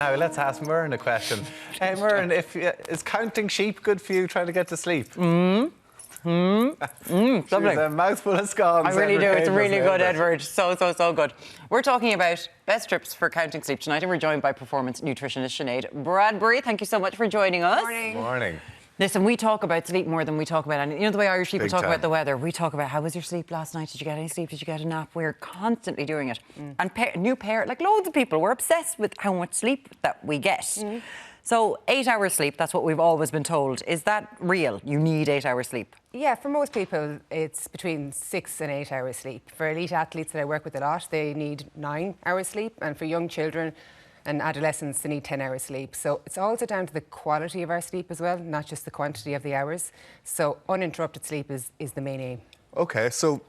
Now let's ask Muireann a question. Hey Muireann, is counting sheep good for you trying to get to sleep? Lovely. A mouthful of scones. I really do. It's really good, Edward. So good. We're talking about best tips for counting sleep tonight, and we're joined by performance nutritionist Sinead Bradbury. Thank you so much for joining us. Morning. Listen, we talk about sleep more than we talk about anything. You know the way Irish people talk about the weather? We talk about how was your sleep last night? Did you get any sleep? Did you get a nap? We're constantly doing it. And like loads of people, we're obsessed with how much sleep that we get. So 8 hours sleep, that's what we've always been told. Is that real? You need 8 hours sleep? Yeah, for most people, it's between 6 and 8 hours sleep. For elite athletes that I work with a lot, they need 9 hours sleep. And for young children and adolescents, they need 10 hours sleep. So it's also down to the quality of our sleep as well, not just the quantity of the hours. So uninterrupted sleep is the main aim. Okay, so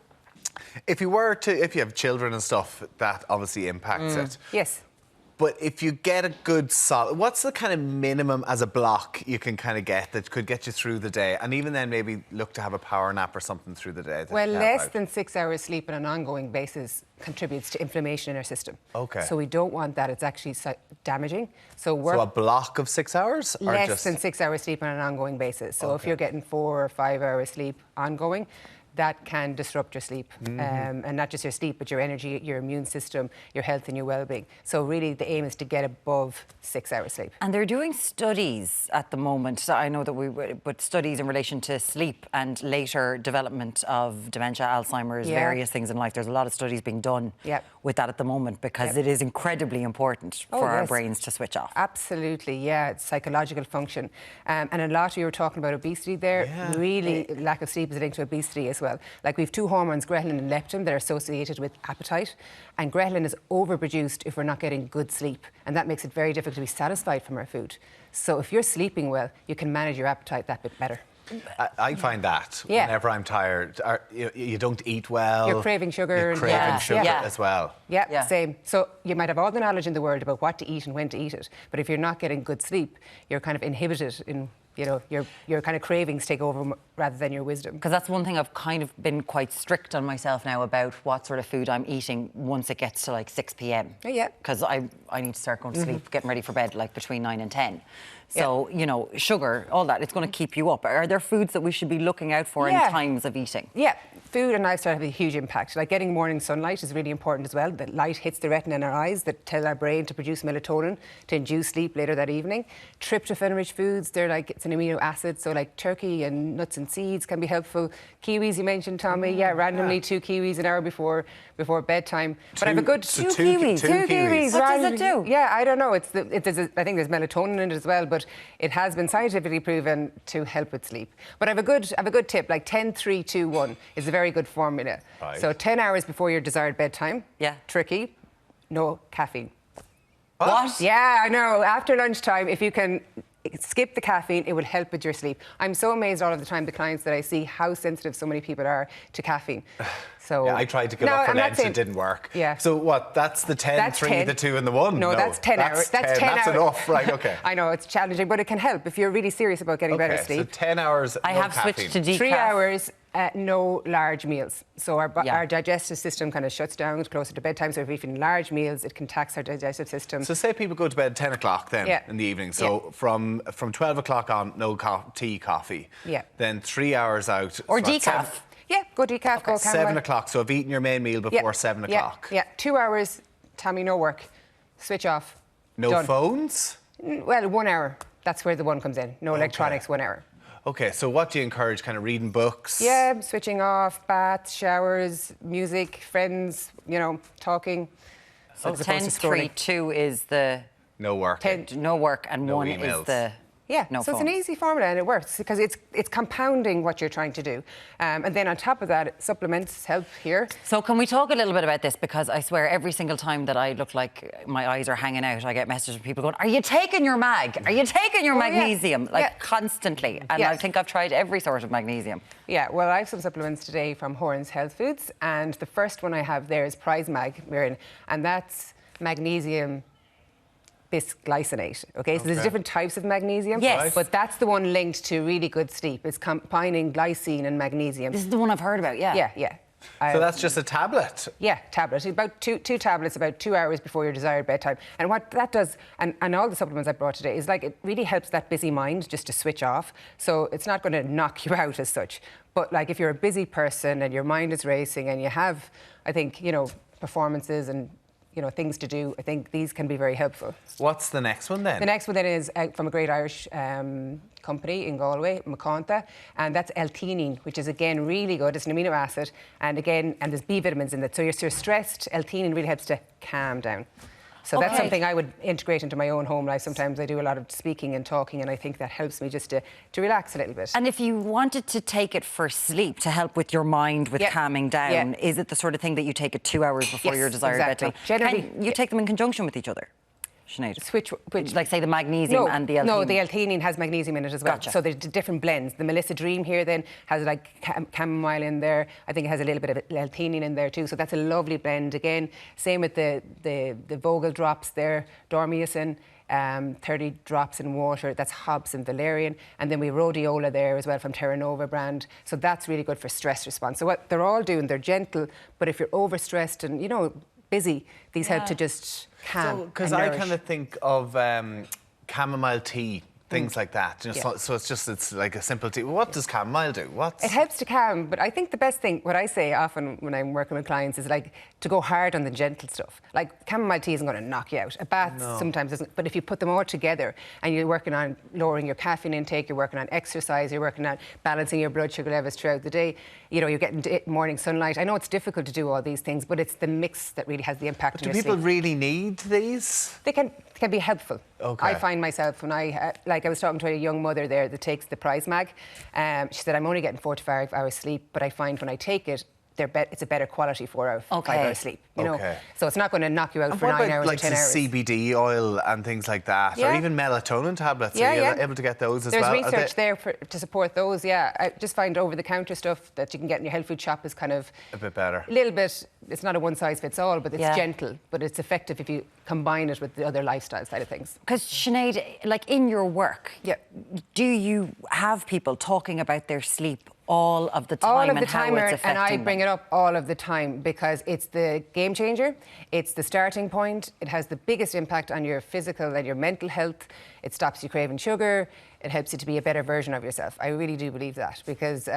if you have children and stuff, that obviously impacts it. Yes. But if you get a good solid, what's the kind of minimum as a block you can kind of get that could get you through the day? And even then maybe look to have a power nap or something through the day. Well, less than 6 hours sleep on an ongoing basis contributes to inflammation in our system. Okay. So we don't want that. It's actually damaging. So a block of 6 hours? Or less than 6 hours sleep on an ongoing basis. So if you're getting 4 or 5 hours sleep ongoing, that can disrupt your sleep. And not just your sleep, but your energy, your immune system, your health and your well-being. So really the aim is to get above 6 hours sleep. And they're doing studies at the moment. So I know that but studies in relation to sleep and later development of dementia, Alzheimer's, various things in life. There's a lot of studies being done with that at the moment because it is incredibly important for our brains to switch off. Absolutely, yeah. It's psychological function. And a lot of you were talking about obesity there. Really, lack of sleep is linked to obesity as well. Like we've two hormones, ghrelin and leptin, that are associated with appetite. And ghrelin is overproduced if we're not getting good sleep. And that makes it very difficult to be satisfied from our food. So if you're sleeping well, you can manage your appetite that bit better. I find that whenever I'm tired, you don't eat well. You're craving sugar. You're craving sugar as well. Yeah, same. So you might have all the knowledge in the world about what to eat and when to eat it. But if you're not getting good sleep, you're kind of inhibited in, your kind of cravings take over rather than your wisdom. Because that's one thing I've kind of been quite strict on myself now about what sort of food I'm eating once it gets to like 6 p.m. Because I need to start going to sleep, getting ready for bed like between 9 and 10. So, sugar, all that, it's going to keep you up. Are there foods that we should be looking out for in times of eating? Yeah, food and lifestyle have a huge impact. Like getting morning sunlight is really important as well. The light hits the retina in our eyes that tell our brain to produce melatonin to induce sleep later that evening. Tryptophan-rich foods, it's an amino acid, so like turkey and nuts and seeds can be helpful. Kiwis, you mentioned, Tommy, randomly 2 kiwis an hour before bedtime. But I have a good... Two kiwis? Two kiwis. What does it do? Yeah, I don't know. I think there's melatonin in it as well, but it has been scientifically proven to help with sleep. But I have a good tip, like 10-3-2-1 is a very good formula. Right. So 10 hours before your desired bedtime. Tricky. No caffeine. What? Yeah, I know. After lunchtime, if you can skip the caffeine, it will help with your sleep. I'm so amazed all of the time, the clients that I see, how sensitive so many people are to caffeine. So I tried to give up for Lent, it didn't work. So what, that's the 10, 3, the 2 and the 1? No, that's 10 hours. That's 10 hours. That's enough, right, okay. I know, it's challenging, but it can help if you're really serious about getting better sleep. So 10 hours, I have switched to decaf. 3 hours, no large meals. So our digestive system kind of shuts down closer to bedtime, so if we're eating large meals, it can tax our digestive system. So say people go to bed at 10 o'clock then in the evening, so from 12 o'clock on, no tea, coffee. Then 3 hours out. Or decaf. Go decaf, go 7 o'clock, so I've eaten your main meal before 7 o'clock. 2 hours, Tommy, no work. Switch off. No phones? Well, 1 hour. That's where the 1 comes in. No electronics, 1 hour. Okay, so what do you encourage? Kind of reading books? Yeah, switching off, baths, showers, music, friends, talking. So 10-3-2 is the... No work. No work, and 1 is the... No so it's an easy formula and it works because it's compounding what you're trying to do. And then on top of that, supplements help here. So can we talk a little bit about this? Because I swear every single time that I look like my eyes are hanging out, I get messages from people going, are you taking your mag? Are you taking your magnesium? Constantly. And I think I've tried every sort of magnesium. Yeah, well, I have some supplements today from Horan's Health Foods. And the first one I have there is Prize Mag, Muireann, and that's magnesium bisglycinate. Okay, so there's different types of magnesium. But that's the one linked to really good sleep. It's combining glycine and magnesium. This is the one I've heard about, Yeah. So that's just a tablet? Yeah, tablet. About two tablets about 2 hours before your desired bedtime. And what that does, and all the supplements I brought today, is like it really helps that busy mind just to switch off. So it's not going to knock you out as such. But like if you're a busy person and your mind is racing and you have, I think, performances and things to do, I think these can be very helpful. What's the next one then? The next one then is from a great Irish company in Galway, Macanta, and that's L-theanine, which is again really good. It's an amino acid, and there's B vitamins in it. So you're stressed, L-theanine really helps to calm down. So that's something I would integrate into my own home life. Sometimes I do a lot of speaking and talking, and I think that helps me just to relax a little bit. And if you wanted to take it for sleep, to help with your mind with calming down, is it the sort of thing that you take it 2 hours before your desired bedtime? Generally, you take them in conjunction with each other? Sinead. Which, like say the magnesium and the L-theanine? No, the L-theanine has magnesium in it as well. Gotcha. So there's different blends. The Melissa Dream here then has like chamomile in there. I think it has a little bit of L-theanine in there too. So that's a lovely blend again. Same with the Vogel drops there, dormiacin. 30 drops in water, that's hops and valerian, and then we have rhodiola there as well from Terra Nova brand, so that's really good for stress response. So what they're all doing, they're gentle, but if you're overstressed and busy, these help to just calm. Because I kind of think of chamomile tea, things like that. So it's like a simple tea. What does chamomile do? It helps to calm, but I think the best thing, what I say often when I'm working with clients, is like to go hard on the gentle stuff. Like chamomile tea isn't going to knock you out. A bath sometimes isn't, but if you put them all together and you're working on lowering your caffeine intake, you're working on exercise, you're working on balancing your blood sugar levels throughout the day, you're getting morning sunlight. I know it's difficult to do all these things, but it's the mix that really has the impact on your sleep. Do people really need these? They can be helpful. Okay. I find myself when I was talking to a young mother there that takes the Prize Mag. She said, I'm only getting 4 to 5 hours sleep, but I find when I take it, it's a better quality 4 hour, 5 hours sleep. So it's not going to knock you out for 9 hours or 10 hours. Like CBD oil and things like that, or even melatonin tablets. Are you able to get those as well? There's research there to support those. Yeah, I just find over-the-counter stuff that you can get in your health food shop is kind of a bit better. A little bit. It's not a one-size-fits-all, but it's gentle. But it's effective if you combine it with the other lifestyle side of things. Because Sinead, like in your work, do you have people talking about their sleep all of the time? All of the time, and I bring it up all of the time because it's the game changer, it's the starting point, it has the biggest impact on your physical and your mental health, it stops you craving sugar, it helps you to be a better version of yourself. I really do believe that because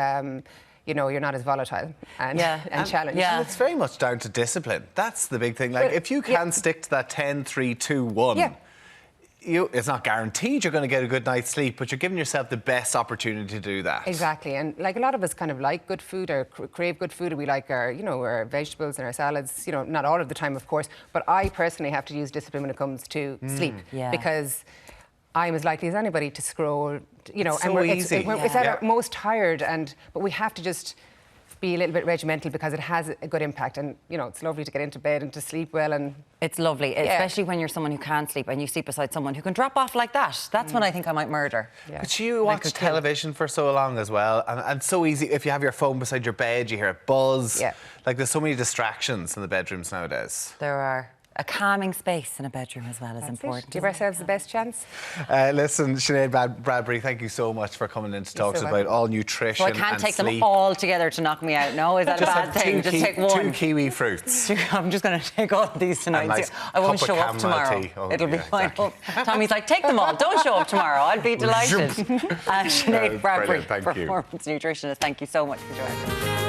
you're not as volatile and challenged. And it's very much down to discipline. That's the big thing. Like, if you can stick to that 10, 3, 2, 1, it's not guaranteed you're going to get a good night's sleep, but you're giving yourself the best opportunity to do that. Exactly. And like a lot of us kind of like good food or crave good food, and we like our vegetables and our salads, not all of the time, of course, but I personally have to use discipline when it comes to sleep because I'm as likely as anybody to scroll, It's so easy. It's at our most tired, but we have to just be a little bit regimental because it has a good impact, and it's lovely to get into bed and to sleep well. And it's lovely, especially when you're someone who can't sleep and you sleep beside someone who can drop off like that. That's when I think I might murder. But you watch television for so long as well, and so easy. If you have your phone beside your bed, you hear it buzz. Like, there's so many distractions in the bedrooms nowadays. There are. A calming space in a bedroom as well is important. Give ourselves the best chance. Listen, Sinead Bradbury, thank you so much for coming in to talk to us about all nutrition and sleep. So I can't take sleep. them all together to knock me out, no? Is that a bad thing? Just take one. 2 kiwi fruits. I'm just going to take all of these tonight. Nice I won't show up tomorrow. It'll be fine. Exactly. Tommy's like, take them all. Don't show up tomorrow. I'll be delighted. Sinead Bradbury, Performance Nutritionist, thank you so much for joining us.